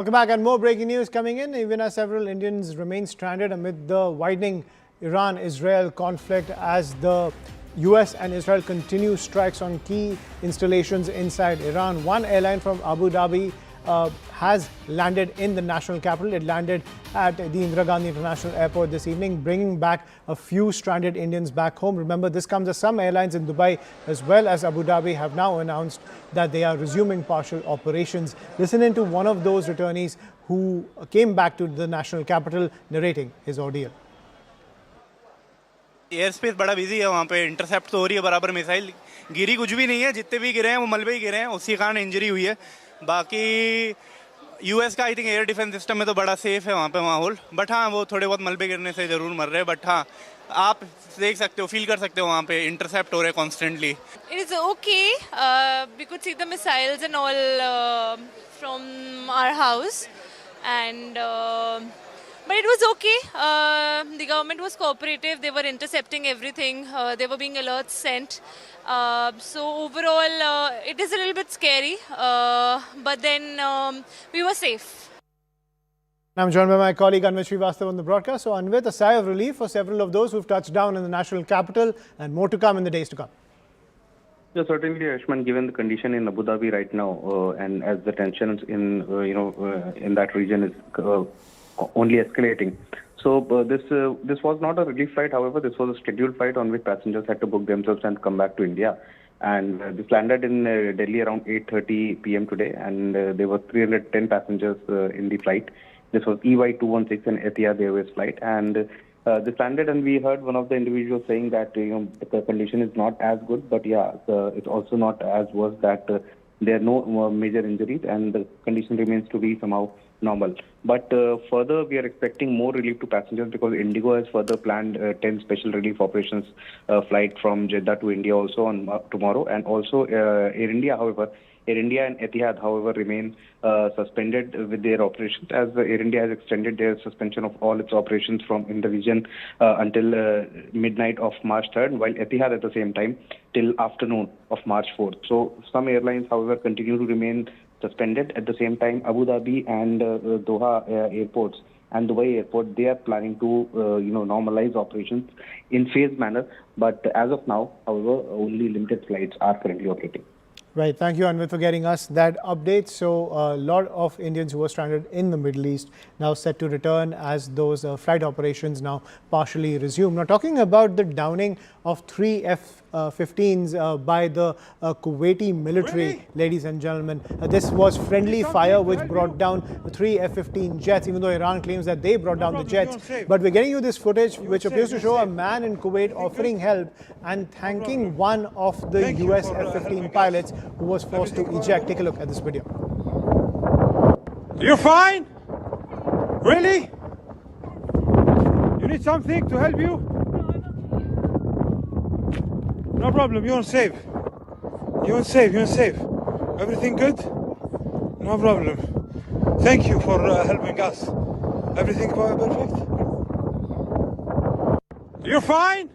Welcome back, and more breaking news coming in. Even as several Indians remain stranded amid the widening Iran-Israel conflict as the US and Israel continue strikes on key installations inside Iran. One airline from Abu Dhabi has landed in the national capital. It landed at the Indira Gandhi International Airport this evening, bringing back a few stranded Indians back home. Remember, this comes as some airlines in Dubai as well as Abu Dhabi have now announced that they are resuming partial operations. Listen in to one of those returnees who came back to the national capital narrating his ordeal. Air space बड़ा busy है, वहाँ पे intercept तो हो रही है बराबर, missile गिरी कुछ भी नहीं है, जितने भी गिरे हैं वो मलबे ही गिरे हैं, उसी कारण इंजरी हुई है। बाकी यूएस का I think air defence system में तो बड़ा सेफ है वहाँ पे माहौल, बट हाँ वो थोड़े बहुत मलबे गिरने से ज़रूर मर रहे हैं, बट हाँ आप देख सकते हो, फील कर सकते हो वहाँ पे इंटरसेप्ट हो रहे हैं constantly. It is okay. We could see the missiles and all from our house, and but it was okay. The government was cooperative. They were intercepting everything. There were being alerts sent. So overall, it is a little bit scary, but then we were safe. I'm joined by my colleague Anvit Srivastav on the broadcast. So Anvit, a sigh of relief for several of those who've touched down in the national capital, and more to come in the days to come. Yeah, certainly, Ashman, given the condition in Abu Dhabi right now, and as the tensions in in that region is only escalating. So this was not a relief flight. However, this was a scheduled flight on which passengers had to book themselves and come back to India. And this landed in Delhi around 8:30 p.m. today, and there were 310 passengers in the flight. This was EY 216, an Etihad Airways flight, and this landed, and we heard one of the individuals saying that the condition is not as good, but yeah, it's also not as worse that there are no major injuries, and the condition remains to be somehow normal. But further, we are expecting more relief to passengers because Indigo has further planned 10 special relief operations flight from Jeddah to India also on tomorrow, and also Air India, however. Air India and Etihad, however, remain suspended with their operations, as Air India has extended their suspension of all its operations from in the region until midnight of March 3rd, while Etihad at the same time till afternoon of March 4th. So some airlines, however, continue to remain suspended. At the same time, Abu Dhabi and Doha airports and Dubai airport, they are planning to normalize operations in phased manner. But as of now, however, only limited flights are currently operating. Right. Thank you, Anvit, for getting us that update. So a lot of Indians who were stranded in the Middle East now set to return as those flight operations now partially resume. Now, talking about the downing of 3 F-15s by the Kuwaiti military, ladies and gentlemen. This was friendly fire which brought down 3 F-15 jets, even though Iran claims that they brought down the jets. But we're getting you this footage which appears to show a man in Kuwait offering help and thanking one of the US F-15 pilots who was forced to eject. Take a look at this video. You're fine? Really? You need something to help you? No problem, you're safe. You're safe, you're safe. Everything good? No problem. Thank you for helping us. Everything perfect? You're fine?